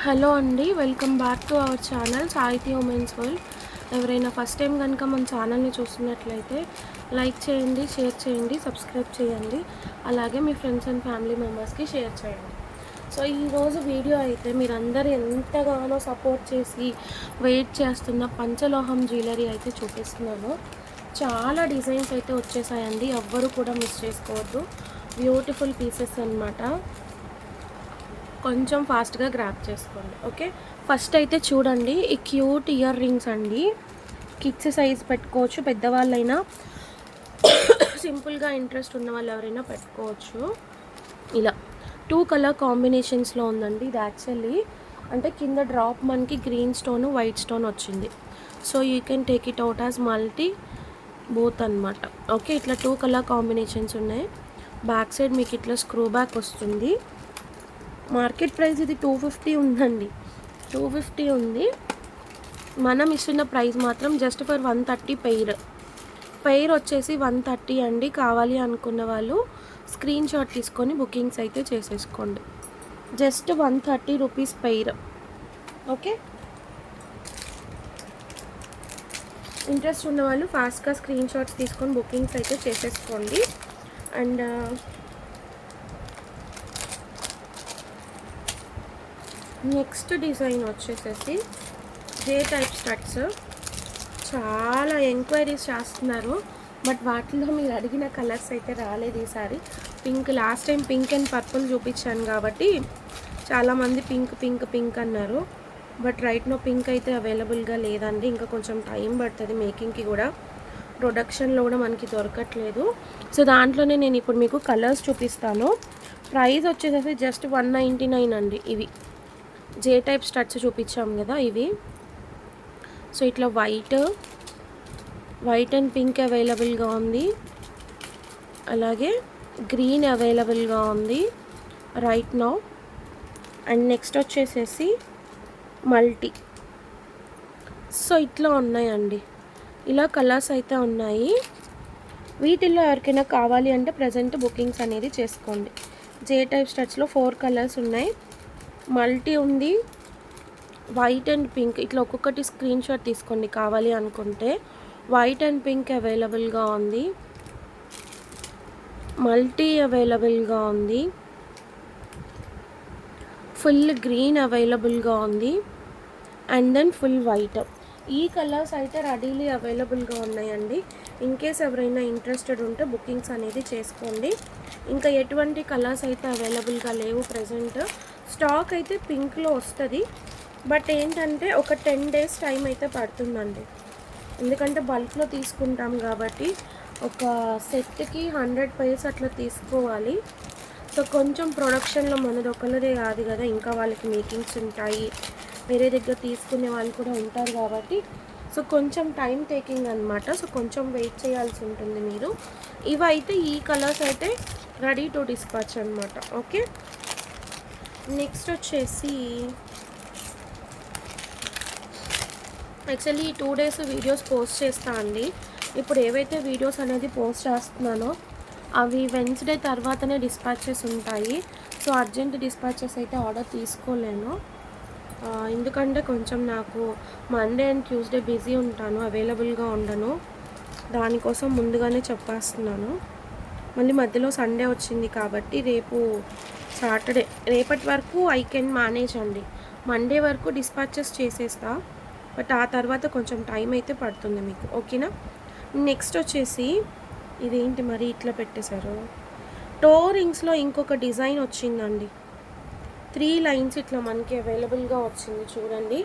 Hello అండి, welcome back to our channel సాహితీ women's world. ఎవరైనా ఫస్ట్ టైం కనుక మన ఛానల్ని చూస్తున్నట్లయితే లైక్ చేయండి, షేర్ చేయండి, సబ్స్క్రైబ్ చేయండి. అలాగే మీ ఫ్రెండ్స్ అండ్ ఫ్యామిలీ మెంబర్స్కి షేర్ చేయండి. సో ఈరోజు వీడియో అయితే మీరందరూ ఎంతగానో సపోర్ట్ చేసి వెయిట్ చేస్తున్న పంచలోహం జ్యువెలరీ అయితే చూపిస్తున్నాను. చాలా డిజైన్స్ అయితే వచ్చేసాయండి, ఎవ్వరు కూడా మిస్ చేసుకోవద్దు. బ్యూటిఫుల్ పీసెస్ అన్నమాట. కొంచెం ఫాస్ట్గా గ్రాప్ చేసుకోండి. ఓకే, ఫస్ట్ అయితే చూడండి, ఈ క్యూట్ ఇయర్ రింగ్స్ అండి. కిడ్స్ సైజ్ పెట్టుకోవచ్చు, పెద్దవాళ్ళైనా సింపుల్గా ఇంట్రెస్ట్ ఉన్న వాళ్ళు ఎవరైనా పెట్టుకోవచ్చు. ఇలా 2 కలర్ కాంబినేషన్స్లో ఉందండి. ఇది యాక్చువల్లీ అంటే కింద డ్రాప్ మనకి గ్రీన్ స్టోన్, వైట్ స్టోన్ వచ్చింది. So you can take it out as multi both అనమాట. ఓకే, ఇట్లా 2 కలర్ కాంబినేషన్స్ ఉన్నాయి. బ్యాక్ సైడ్ మీకు ఇట్లా స్క్రూ బ్యాక్ వస్తుంది. మార్కెట్ ప్రైస్ ఇది 250 ఉందండి, 250 ఉంది. మనం ఇస్తున్న ప్రైస్ మాత్రం జస్ట్ ఫర్ 130 పెయిర్ వచ్చేసి 130 అండి. కావాలి అనుకున్న వాళ్ళు స్క్రీన్ షాట్ తీసుకొని బుకింగ్స్ అయితే చేసేసుకోండి. Just 130 rupees pair. Okay, interest ఉన్న వాళ్ళు ఫాస్ట్గా స్క్రీన్ షాట్స్ తీసుకొని బుకింగ్స్ అయితే చేసేసుకోండి. అండ్ నెక్స్ట్ డిజైన్ వచ్చేసేసి జే టైప్ స్టడ్స్. చాలా ఎంక్వైరీస్ చేస్తున్నారు, బట్ వాటిలో మీరు అడిగిన కలర్స్ అయితే రాలేదు ఈసారి. Pink, last time pink and purple చూపించాను కాబట్టి చాలామంది పింక్ పింక్ పింక్ అన్నారు. బట్ రైట్ నో పింక్ అయితే అవైలబుల్గా లేదండి. ఇంకా కొంచెం టైం పడుతుంది మేకింగ్కి కూడా, ప్రొడక్షన్లో కూడా మనకి దొరకట్లేదు. సో దాంట్లోనే నేను ఇప్పుడు మీకు కలర్స్ చూపిస్తాను. ప్రైస్ వచ్చేసేసి జస్ట్ 199 అండి. ఇవి జే టైప్ స్టడ్స్ చూపించాం కదా ఇవి. సో ఇట్లా వైట్ అండ్ పింక్ అవైలబుల్గా ఉంది, అలాగే గ్రీన్ అవైలబుల్గా ఉంది రైట్ నౌ. అండ్ నెక్స్ట్ వచ్చేసేసి మల్టీ. సో ఇట్లా ఉన్నాయండి, ఇలా కలర్స్ అయితే ఉన్నాయి. వీటిల్లో ఎవరికైనా కావాలి అంటే ప్రజెంట్ బుకింగ్స్ అనేది చేసుకోండి. జే టైప్ స్టడ్స్లో 4 కలర్స్ ఉన్నాయి. మల్టీ ఉంది, వైట్ అండ్ పింక్. ఇట్లా ఒక్కొక్కటి స్క్రీన్ షాట్ తీసుకోండి కావాలి అనుకుంటే. వైట్ అండ్ పింక్ అవైలబుల్గా ఉంది, మల్టీ అవైలబుల్గా ఉంది, ఫుల్ గ్రీన్ అవైలబుల్గా ఉంది, అండ్ దెన్ ఫుల్ వైట్. ఈ కలర్స్ అయితే రెడీలీ అవైలబుల్గా ఉన్నాయండి. ఇన్ కేస్ ఎవరైనా ఇంట్రెస్టెడ్ ఉంటే బుకింగ్స్ అనేది చేసుకోండి. ఇంకా ఎటువంటి కలర్స్ అయితే అవైలబుల్గా లేవు ప్రజెంట్. స్టాక్ అయితే పింక్లో వస్తుంది, బట్ ఏంటంటే ఒక 10 days టైం అయితే పడుతుందండి. ఎందుకంటే బల్క్లో తీసుకుంటాం కాబట్టి ఒక సెట్కి 100 pairs అట్లా తీసుకోవాలి. సో కొంచెం ప్రొడక్షన్లో మనది ఒకరిదే కాదు కదా, ఇంకా వాళ్ళకి మేకింగ్స్ ఉంటాయి, వేరే దగ్గర తీసుకునే వాళ్ళు కూడా ఉంటారు కాబట్టి సో కొంచెం టైం టేకింగ్ అనమాట. సో కొంచెం వెయిట్ చేయాల్సి ఉంటుంది మీరు. ఇవైతే ఈ కలర్స్ అయితే రెడీ టు డిస్పాచ్ అనమాట. ఓకే, నెక్స్ట్ వచ్చేసి యాక్చువల్లీ ఈ 2 days వీడియోస్ పోస్ట్ చేస్తా అండి. ఇప్పుడు ఏవైతే వీడియోస్ అనేది పోస్ట్ చేస్తున్నానో అవి వెన్స్డే తర్వాతనే డిస్పాచెస్ ఉంటాయి. సో అర్జెంట్ డిస్పాచెస్ అయితే ఆర్డర్ తీసుకోలేను, ఎందుకంటే కొంచెం నాకు మండే అండ్ ట్యూస్డే బిజీ ఉంటాను, అవైలబుల్గా ఉండను. దానికోసం ముందుగానే చెప్పేస్తున్నాను. మళ్ళీ మధ్యలో సండే వచ్చింది కాబట్టి రేపు సాటర్డే, రేపటి వరకు ఐ కెన్ మేనేజ్ అండి. మండే వరకు డిస్పాచెస్ చేసేస్తా, బట్ ఆ తర్వాత కొంచెం టైం అయితే పడుతుంది మీకు. ఓకేనా, నెక్స్ట్ వచ్చేసి ఇదేంటి మరి ఇట్లా పెట్టేశారు. టో రింగ్స్లో ఇంకొక డిజైన్ వచ్చిందండి. 3 lines ఇట్లా మనకి అవైలబుల్గా వచ్చింది చూడండి.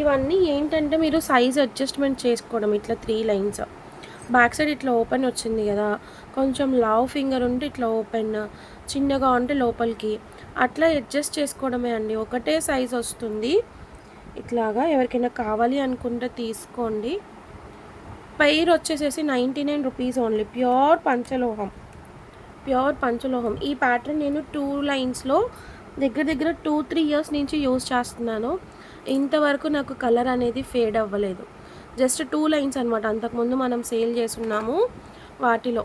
ఇవన్నీ ఏంటంటే మీరు సైజ్ అడ్జస్ట్మెంట్ చేసుకోవడం. ఇట్లా 3 lines బ్యాక్ సైడ్ ఇట్లా ఓపెన్ వచ్చింది కదా, కొంచెం లావ్ ఫింగర్ ఉంటే ఇట్లా ఓపెన్, చిన్నగా ఉంటే లోపలికి అట్లా అడ్జస్ట్ చేసుకోవడమే అండి. ఒకటే సైజ్ వస్తుంది ఇట్లాగా. ఎవరికైనా కావాలి అనుకుంటే తీసుకోండి. పెయిర్ వచ్చేసేసి 99 రూపీస్ ఓన్లీ. ప్యూర్ పంచలోహం. ఈ ప్యాటర్న్ నేను 2 linesలో దగ్గర 2-3 years నుంచి యూజ్ చేస్తున్నాను. ఇంతవరకు నాకు కలర్ అనేది ఫేడ్ అవ్వలేదు. జస్ట్ 2 lines అనమాట. అంతకుముందు మనం సేల్ చేస్తున్నాము వాటిలో.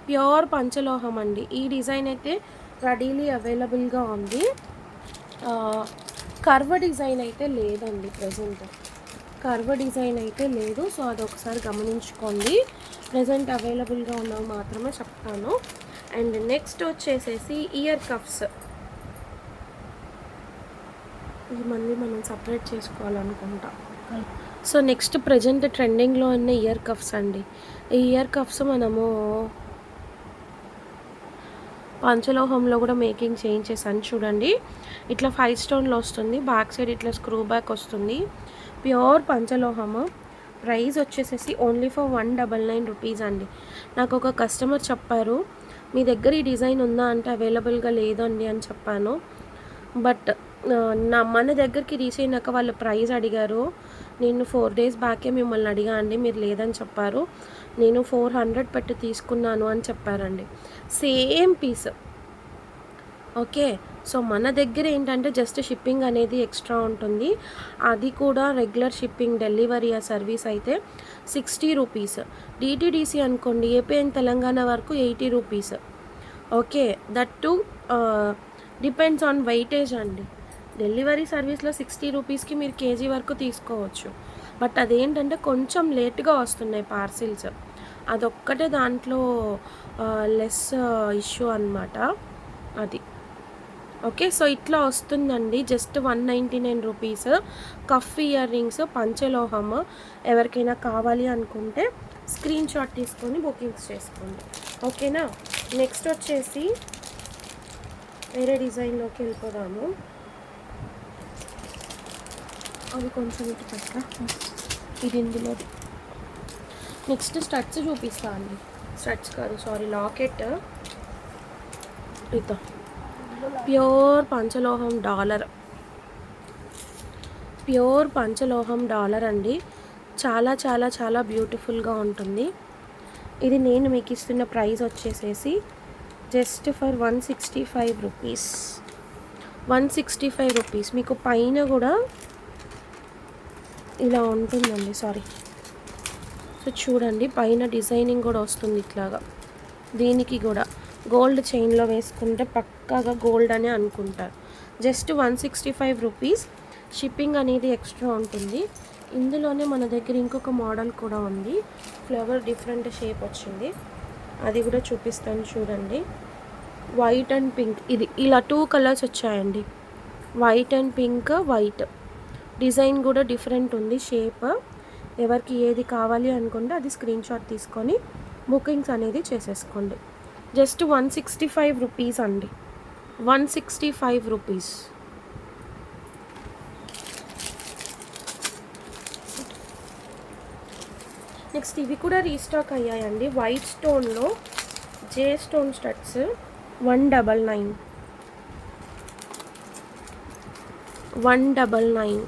ప్యూర్ పంచలోహం అండి. ఈ డిజైన్ అయితే రెడీలీ అవైలబుల్గా ఉంది. కర్వ్ డిజైన్ అయితే లేదండి ప్రజెంట్. కర్వ్ డిజైన్ అయితే లేదు. సో అదొకసారి గమనించుకోండి. ప్రజెంట్ అవైలబుల్గా ఉన్నవి మాత్రమే చెప్తాను. అండ్ నెక్స్ట్ వచ్చేసేసి ఇయర్ కఫ్స్. ఇది మళ్ళీ మనం సపరేట్ చేసుకోవాలనుకుంటా. సో నెక్స్ట్ ప్రజెంట్ ట్రెండింగ్లో ఉన్న ఇయర్ కఫ్స్ అండి. ఈ ఇయర్ కఫ్స్ మనము పంచలోహంలో కూడా మేకింగ్ చేయించేసాను చూడండి. ఇట్లా 5 స్టోన్లో వస్తుంది. బ్యాక్ సైడ్ ఇట్లా స్క్రూ బ్యాక్ వస్తుంది. ప్యూర్ పంచలోహము. ప్రైస్ వచ్చేసేసి ఓన్లీ ఫర్ 199 రూపీస్ అండి. నాకు ఒక కస్టమర్ చెప్పారు, మీ దగ్గర ఈ డిజైన్ ఉందా అంటే అవైలబుల్గా లేదండి అని చెప్పాను. బట్ మన దగ్గరికి రీచ్ అయినాక వాళ్ళు ప్రైస్ అడిగారు. నేను 4 డేస్ బ్యాకే మిమ్మల్ని అడిగా అండి, మీరు లేదని చెప్పారు. నేను 400 పెట్టి తీసుకున్నాను అని చెప్పారండి. Same piece. ఓకే. సో మన దగ్గర ఏంటంటే జస్ట్ షిప్పింగ్ అనేది ఎక్స్ట్రా ఉంటుంది. అది కూడా రెగ్యులర్ షిప్పింగ్ డెలివరీ ఆ సర్వీస్ అయితే 60 రూపీస్. డిటీడీసీ అనుకోండి ఏపీ అండ్ తెలంగాణ వరకు 80 rupees. Okay. That to depends on weightage అండి. డెలివరీ సర్వీస్లో 60 రూపీస్కి మీరు కేజీ వరకు తీసుకోవచ్చు. బట్ అదేంటంటే కొంచెం లేట్గా వస్తున్నాయి పార్సిల్స్. అదొక్కటే దాంట్లో లెస్ ఇష్యూ అనమాట అది. ఓకే. సో ఇట్లా వస్తుందండి. Just 199 rupees. Cuff earrings పంచలోహం. ఎవరికైనా కావాలి అనుకుంటే స్క్రీన్ షాట్ తీసుకొని బుకింగ్స్ చేసుకోండి. ఓకేనా. నెక్స్ట్ వచ్చేసి వేరే డిజైన్లోకి వెళ్ళిపోదాము. అవి కొంచెం ఇటు పెట్టా. ఇది ఇందులో. నెక్స్ట్ స్టడ్స్ చూపిస్తా అండి. స్టడ్స్ కాదు, సారీ, లాకెట్. ఇదో ప్యూర్ పంచలోహం డాలర్. ప్యూర్ పంచలోహం డాలర్ అండి. చాలా చాలా చాలా బ్యూటిఫుల్గా ఉంటుంది. ఇది నేను మీకు ఇస్తున్న ప్రైస్ వచ్చేసేసి జస్ట్ ఫర్ 165 రూపీస్. 165 రూపీస్. మీకు పైన కూడా ఇలా ఉంటుందండి. సారీ. సో చూడండి, పైన డిజైనింగ్ కూడా వస్తుంది ఇట్లాగా. దీనికి కూడా గోల్డ్ చైన్లో వేసుకుంటే పక్కాగా గోల్డ్ అనే అనుకుంటారు. Just 165 rupees. షిప్పింగ్ అనేది ఎక్స్ట్రా ఉంటుంది. ఇందులోనే మన దగ్గర ఇంకొక మోడల్ కూడా ఉంది. ఫ్లవర్ డిఫరెంట్ షేప్ వచ్చింది, అది కూడా చూపిస్తాను చూడండి. White and pink. ఇది ఇలా 2 కలర్స్ వచ్చాయండి. White and pink. White design కూడా డిఫరెంట్ ఉంది షేప్. ఎవరికి ఏది కావాలి అనుకుంటే అది స్క్రీన్ షాట్ తీసుకొని బుకింగ్స్ అనేది చేసేసుకోండి. జస్ట్ 165 రూపీస్ అండి. 165 రూపీస్. నెక్స్ట్ ఇవి కూడా రీస్టాక్ అయ్యాయండి. వైట్ స్టోన్లో జే స్టోన్ స్టడ్స్ 199. 199.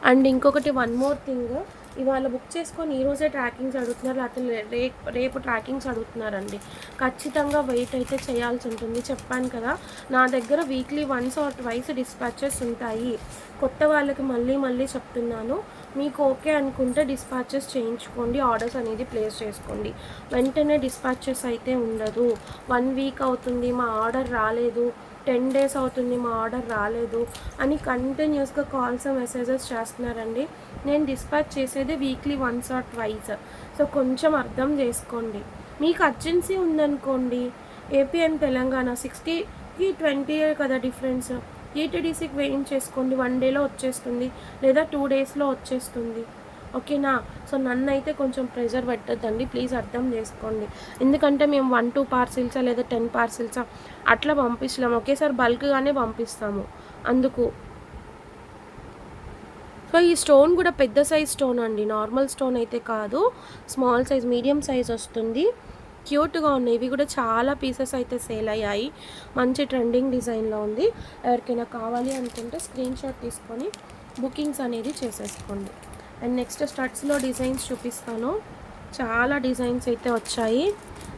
అండ్ ఇంకొకటి వన్ మోర్ థింగ్, ఇవాళ బుక్ చేసుకొని ఈరోజే ట్రాకింగ్స్ అడుగుతున్నారు, లేకపోతే రేపు ట్రాకింగ్స్ అడుగుతున్నారండి. ఖచ్చితంగా వెయిట్ అయితే చేయాల్సి ఉంటుంది. చెప్పాను కదా, నా దగ్గర వీక్లీ 1 or 2 డిస్పాచెస్ ఉంటాయి. కొత్త వాళ్ళకి మళ్ళీ మళ్ళీ చెప్తున్నాను, మీకు ఓకే అనుకుంటే డిస్పాచెస్ చేయించుకోండి, ఆర్డర్స్ అనేది ప్లేస్ చేసుకోండి. వెంటనే డిస్పాచెస్ అయితే ఉండదు. 1 వీక్ అవుతుంది మా ఆర్డర్ రాలేదు, 10 days అవుతుంది మా ఆర్డర్ రాలేదు అని కంటిన్యూస్గా కాల్స్ మెసేజెస్ చేస్తున్నారండి. నేను డిస్పాచ్ చేసేది వీక్లీ 1 or 2. సో కొంచెం అర్థం చేసుకోండి. మీకు అర్జెన్సీ ఉందనుకోండి, ఏపీ అండ్ తెలంగాణ 60కి 20 కదా డిఫరెన్స్. ఈటీడీసీకి వేయించేసుకోండి, 1 dayలో వచ్చేస్తుంది, లేదా 2 daysలో వచ్చేస్తుంది. ఓకేనా. సో నన్ను అయితే కొంచెం ప్రెషర్ పెట్టద్దండి, ప్లీజ్ అర్థం చేసుకోండి. ఎందుకంటే మేము 1-2 పార్సిల్సా లేదా 10 పార్సిల్సా అట్లా పంపిస్తాము, ఒకేసారి బల్క్గానే పంపిస్తాము అందుకు. సో ఈ స్టోన్ కూడా పెద్ద సైజ్ స్టోన్ అండి, నార్మల్ స్టోన్ అయితే కాదు, స్మాల్ సైజ్, మీడియం సైజ్ వస్తుంది. క్యూట్గా ఉన్నాయి. ఇవి కూడా చాలా పీసెస్ అయితే సేల్ అయ్యాయి. మంచి ట్రెండింగ్ డిజైన్లో ఉంది. ఎవరికైనా కావాలి అనుకుంటే స్క్రీన్ షాట్ తీసుకొని బుకింగ్స్ అనేది చేసేసుకోండి. అండ్ నెక్స్ట్ స్టడ్స్లో డిజైన్స్ చూపిస్తాను. చాలా డిజైన్స్ అయితే వచ్చాయి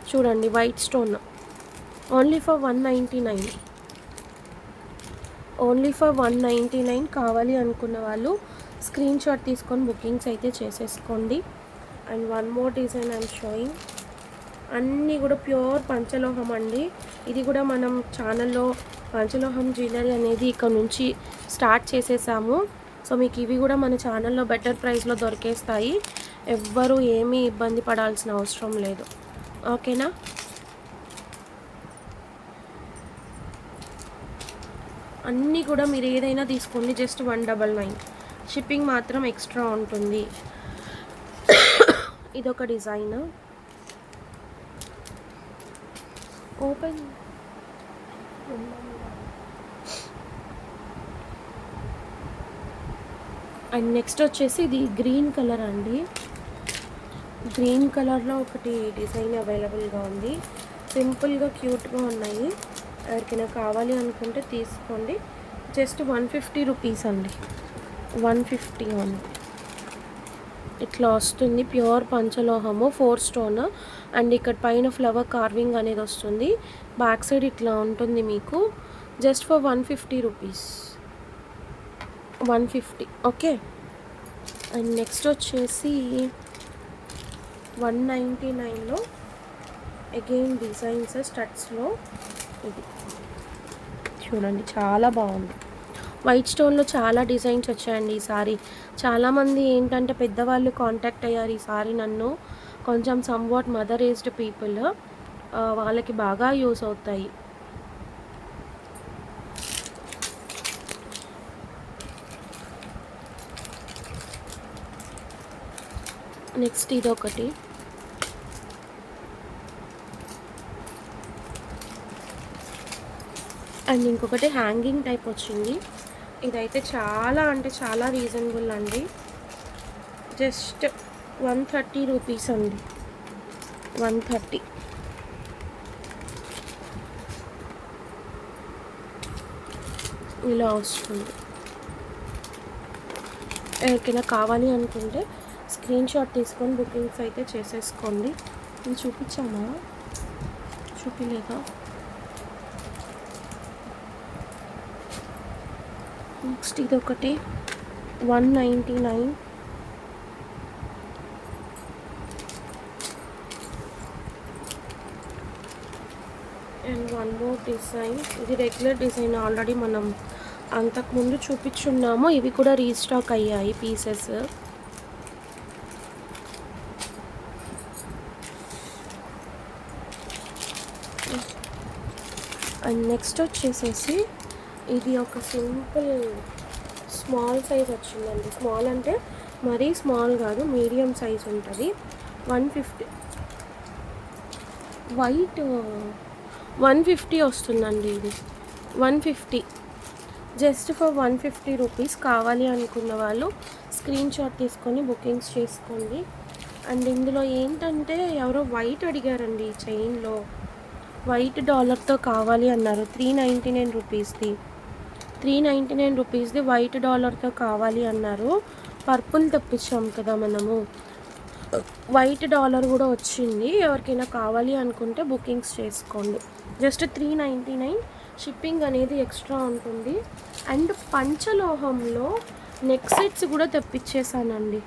చూడండి. White stone only for 199. Only for 199. కావాలి అనుకున్న వాళ్ళు స్క్రీన్ షాట్ తీసుకొని బుకింగ్స్ అయితే చేసేసుకోండి. And one more design I'm showing. అన్నీ కూడా ప్యూర్ పంచలోహం అండి. ఇది కూడా మనం ఛానల్లో పంచలోహం జ్యువెలరీ అనేది ఇక్కడ నుంచి స్టార్ట్ చేసేసాము. సో మీకు ఇవి కూడా మన ఛానల్లో బెటర్ ప్రైస్లో దొరికేస్తాయి. ఎవ్వరూ ఏమీ ఇబ్బంది పడాల్సిన అవసరం లేదు. ఓకేనా? అన్నీ కూడా మీరు ఏదైనా తీసుకోండి, జస్ట్ 199. షిప్పింగ్ మాత్రం ఎక్స్ట్రా ఉంటుంది. ఇదొక డిజైన్. ఓపెన్ అండ్ నెక్స్ట్ వచ్చేసి ఇది గ్రీన్ కలర్ అండి. గ్రీన్ కలర్లో ఒకటి డిజైన్ అవైలబుల్గా ఉంది. సింపుల్గా క్యూట్గా ఉన్నాయి. ఎవరికైనా కావాలి అనుకుంటే తీసుకోండి. జస్ట్ 150 రూపీస్ అండి. 150 ఉంది. ఇట్లా వస్తుంది. Pure పంచలోహము, 4 stone. అండ్ ఇక్కడ పైన ఫ్లవర్ కార్వింగ్ అనేది వస్తుంది. బ్యాక్ సైడ్ ఇట్లా ఉంటుంది మీకు. Just for 150 rupees. 150. Okay. And next వచ్చేసి 199లో అగైన్ డిజైన్స్ స్టడ్స్లో ఇది చూడండి, చాలా బాగుంది. వైట్ స్టోన్లో చాలా డిజైన్స్ వచ్చాయండి ఈసారి. చాలామంది ఏంటంటే పెద్దవాళ్ళు కాంటాక్ట్ అయ్యారు ఈసారి నన్ను. కొంచెం సమ్వాట్ మదర్ ఏజ్డ్ పీపుల్, వాళ్ళకి బాగా యూస్ అవుతాయి. నెక్స్ట్ ఇదొకటి. అండ్ ఇంకొకటి హ్యాంగింగ్ టైప్ వచ్చింది. ఇదైతే చాలా అంటే చాలా రీజనబుల్ అండి. జస్ట్ 130 రూపీస్ అండి. 130. ఇలా వస్తుంది. ఎవరికైనా కావాలి అనుకుంటే స్క్రీన్ షాట్ తీసుకొని బుకింగ్స్ అయితే చేసేసుకోండి. నేను చూపించానా? చూపించలేదా? నెక్స్ట్ ఇదొకటి 199. And one more design. ఇది రెగ్యులర్ డిజైన్, ఆల్రెడీ మనం అంతకుముందు చూపించున్నాము. ఇవి కూడా రీస్టాక్ అయ్యాయి పీసెస్. అండ్ నెక్స్ట్ వచ్చేసేసి ఇది ఒక సింపుల్ స్మాల్ సైజ్ వచ్చిందండి. స్మాల్ అంటే మరీ స్మాల్ కాదు, మీడియం సైజ్ ఉంటుంది. 150. వైట్ 150 వస్తుందండి. ఇది 150. Just for 150 rupees. కావాలి అనుకున్న వాళ్ళు స్క్రీన్ షాట్ తీసుకొని బుకింగ్స్ చేసుకోండి. అండ్ ఇందులో ఏంటంటే ఎవరో వైట్ అడిగారండి. చైన్లో వైట్ డాలర్తో కావాలి అన్నారు. 399 రూపీస్ది. 399 రూపీస్ది వైట్ డాలర్తో కావాలి అన్నారు. పర్పుల్ తెప్పించాం కదా మనము, వైట్ డాలర్ కూడా వచ్చింది. ఎవరికైనా కావాలి అనుకుంటే బుకింగ్స్ చేసుకోండి. జస్ట్ 399. షిప్పింగ్ అనేది ఎక్స్ట్రా ఉంటుంది. అండ్ పంచలోహంలో నెక్ సెట్స్ కూడా తెప్పించేసానండి.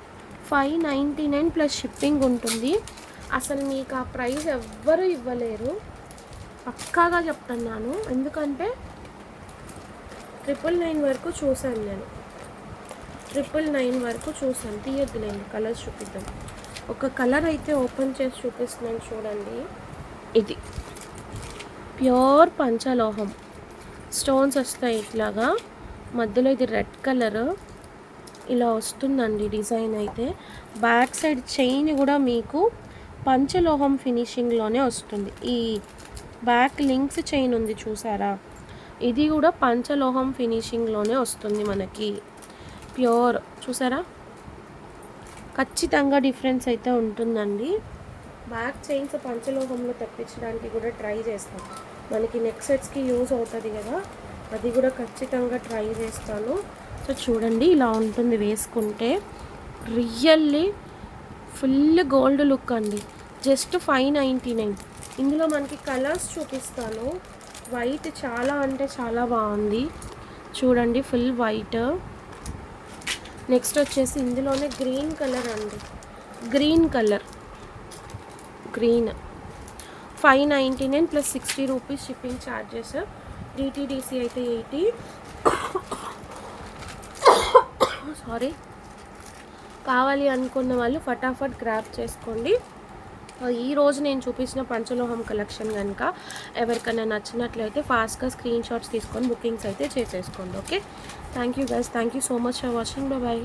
599 ప్లస్ షిప్పింగ్ ఉంటుంది. అసలు మీకు ఆ ప్రైస్ ఎవ్వరూ ఇవ్వలేరు, పక్కాగా చెప్తున్నాను. ఎందుకంటే 999 వరకు చూశాను నేను. 999 వరకు చూసాను. తీయద్దులేండి, కలర్స్ చూపిద్దాం. ఒక కలర్ అయితే ఓపెన్ చేసి చూపిస్తున్నాను చూడండి. ఇది ప్యూర్ పంచలోహం, స్టోన్స్ వస్తాయి ఇట్లాగా. మధ్యలో ఇది రెడ్ కలర్ ఇలా వస్తుందండి డిజైన్ అయితే. బ్యాక్ సైడ్ చైన్ కూడా మీకు పంచలోహం ఫినిషింగ్లోనే వస్తుంది. ఈ బ్యాక్ లింక్స్ చైన్ ఉంది చూసారా, ఇది కూడా పంచలోహం ఫినిషింగ్లోనే వస్తుంది మనకి. ప్యూర్ చూసారా, ఖచ్చితంగా డిఫరెన్స్ అయితే ఉంటుందండి. బ్యాక్ చైన్స్ పంచలోహంలో తెప్పించడానికి కూడా ట్రై చేస్తాం. మనకి నెక్ సెట్స్కి యూజ్ అవుతుంది కదా, అది కూడా ఖచ్చితంగా ట్రై చేస్తాను. సో చూడండి, ఇలా ఉంటుంది వేసుకుంటే. రియల్లీ ఫుల్ గోల్డ్ లుక్ అండి. జస్ట్ 599. ఇందులో మనకి కలర్స్ చూపిస్తాను. వైట్ చాలా అంటే చాలా బాగుంది చూడండి, ఫుల్ వైట్. నెక్స్ట్ వచ్చేసి ఇందులోనే గ్రీన్ కలర్ అండి. Green colour, green 599 plus 60 rupees shipping charges. DTDC అయితే 80. సారీ. కావాలి అనుకున్న వాళ్ళు ఫటాఫట్ గ్రాబ్ చేసుకోండి. ఈరోజు నేను చూపించిన పంచలోహం కలెక్షన్ కనుక ఎవరికైనా నచ్చినట్లయితే ఫాస్ట్గా స్క్రీన్ షాట్స్ తీసుకొని బుకింగ్స్ అయితే చేసేసుకోండి. Okay, thank you guys. Thank you so much for watching. Bye.